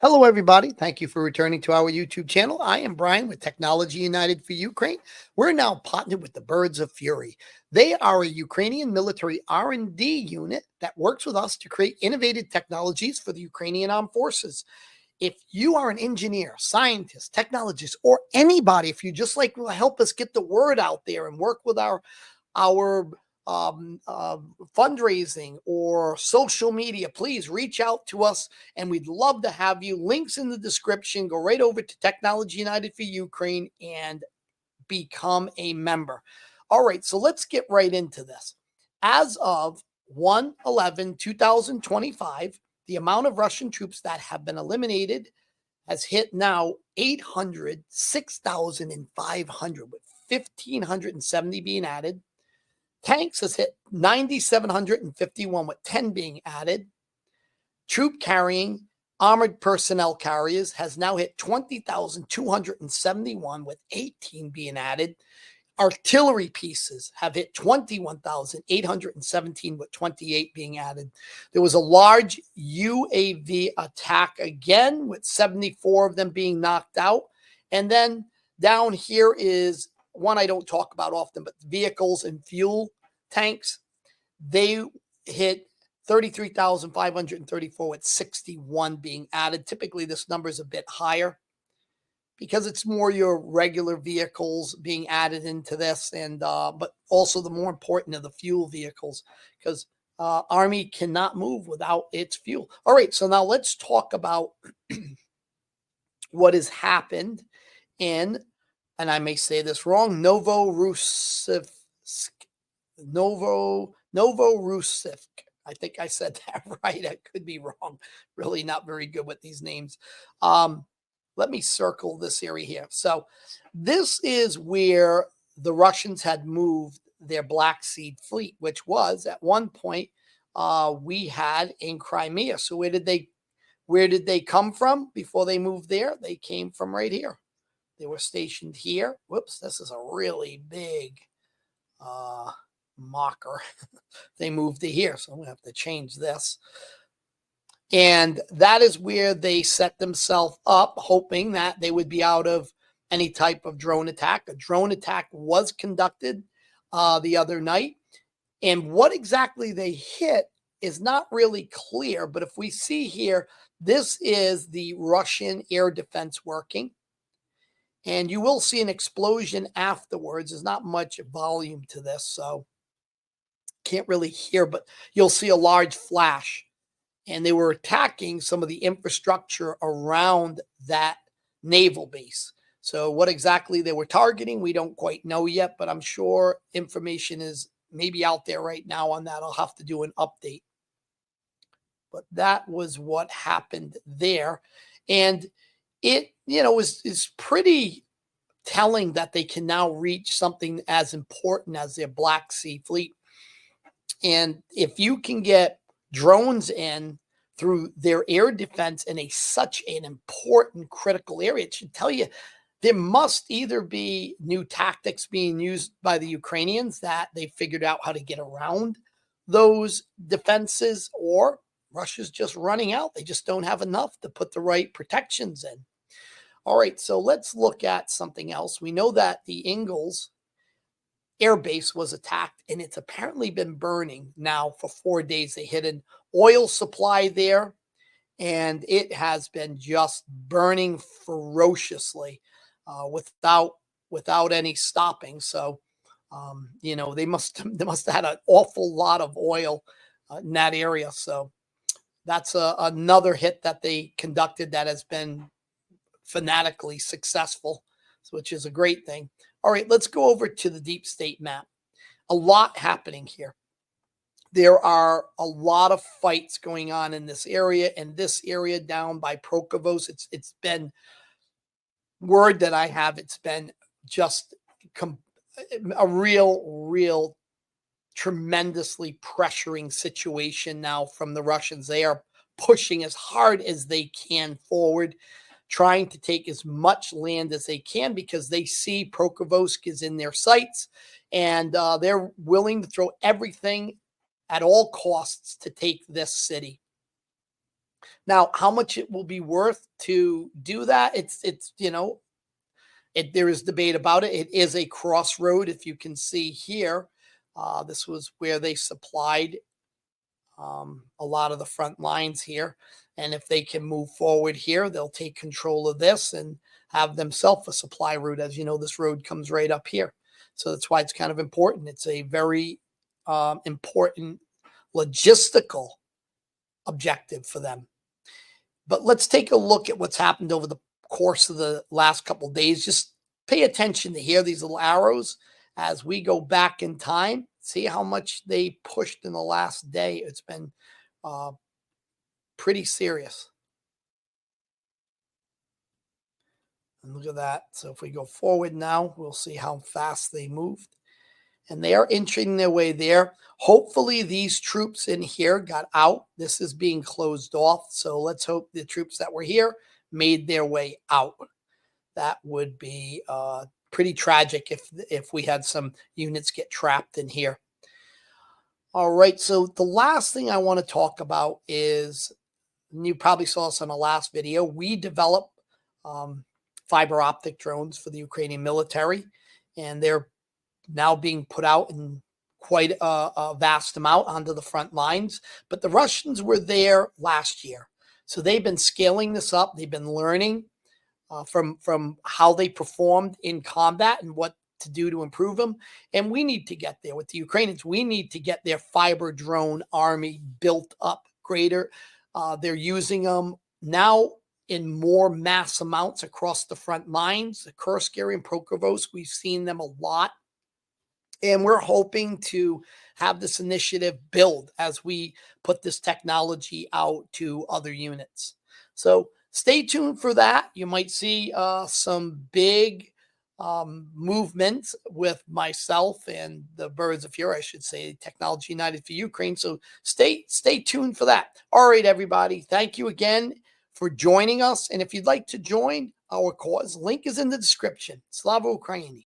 Hello, everybody. Thank you for returning to our YouTube channel. I am Brian with Technology United for Ukraine. We're now partnered with the Birds of Fury. They are a Ukrainian military R&D unit that works with us to create innovative technologies for the Ukrainian armed forces. If you are an engineer, scientist, technologist, or anybody, if you just like to help us get the word out there and work with our fundraising or social media, please reach out to us and we'd love to have you. Links in the description. Go right over to Technology United for Ukraine and become a member. All right, so let's get right into this. As of 1/11/2025, the amount of Russian troops that have been eliminated has hit now 806,500, with 1,570 being added. Tanks has hit 9,751 with 10 being added. Troop carrying armored personnel carriers has now hit 20,271 with 18 being added. Artillery pieces have hit 21,817 with 28 being added. There was a large UAV attack again with 74 of them being knocked out. And then down here is one I don't talk about often, but vehicles and fuel tanks. They hit 33,534 with 61 being added. Typically, this number is a bit higher because it's more your regular vehicles being added into this, and but also the more important of the fuel vehicles, because Army cannot move without its fuel. All right, so now let's talk about what has happened in, and I may say this wrong, Novorossiya. I think I said that right. I could be wrong. Really not very good with these names. Let me circle this area here. So this is where the Russians had moved their Black Sea fleet, which was at one point we had in Crimea. So where did they come from before they moved there? They came from right here. They were stationed here. Whoops, this is a really big mocker. They moved to here, so I'm gonna have to change this. And that is where they set themselves up, hoping that they would be out of any type of drone attack. A drone attack was conducted the other night. And what exactly they hit is not really clear. But if we see here, this is the Russian air defense working. And you will see an explosion afterwards. There's not much volume to this, so can't really hear, but you'll see a large flash. And they were attacking some of the infrastructure around that naval base. So what exactly they were targeting, we don't quite know yet, but I'm sure information is maybe out there right now on that. I'll have to do an update. But that was what happened there. And it, is pretty telling that they can now reach something as important as their Black Sea fleet. And if you can get drones in through their air defense in such an important critical area, it should tell you there must either be new tactics being used by the Ukrainians that they figured out how to get around those defenses, or Russia's just running out. They just don't have enough to put the right protections in. All right, so let's look at something else. We know that the Ingalls air base was attacked, and it's apparently been burning now for 4 days. They hit an oil supply there, and it has been just burning ferociously without any stopping. So they must have had an awful lot of oil in that area. So that's another hit that they conducted that has been fanatically successful, which is a great thing. All right, let's go over to the deep state map. A lot happening here. There are a lot of fights going on in this area, and this area down by Prokhovos. It's been, word that I have, it's been just a real tremendously pressuring situation now from the Russians. They are pushing as hard as they can forward, trying to take as much land as they can because they see Prokhovsk is in their sights, and they're willing to throw everything at all costs to take this city. Now, how much it will be worth to do that? There is debate about it. It is a crossroad. If you can see here, this was where they supplied a lot of the front lines here. And if they can move forward here, they'll take control of this and have themselves a supply route. As you know, this road comes right up here. So that's why it's kind of important. It's a very important logistical objective for them. But let's take a look at what's happened over the course of the last couple of days. Just pay attention to here, these little arrows. As we go back in time, see how much they pushed in the last day. It's been pretty serious. And look at that. So if we go forward now, we'll see how fast they moved. And they are inching their way there. Hopefully these troops in here got out. This is being closed off. So let's hope the troops that were here made their way out. That would be pretty tragic if we had some units get trapped in here. All right, so the last thing I want to talk about is, and you probably saw this on the last video, we develop fiber optic drones for the Ukrainian military, and they're now being put out in quite a vast amount onto the front lines. But the Russians were there last year, so they've been scaling this up. They've been learning from how they performed in combat and what to do to improve them. And we need to get there with the Ukrainians. We need to get their fiber drone army built up greater. They're using them now in more mass amounts across the front lines. The Kursk area and Prokhorovsk, we've seen them a lot. And we're hoping to have this initiative build as we put this technology out to other units. So stay tuned for that. You might see some big movements with myself and the Birds of Fury, I should say, Technology United for Ukraine. So stay tuned for that. All right, everybody. Thank you again for joining us. And if you'd like to join our cause, link is in the description. Slava Ukraini.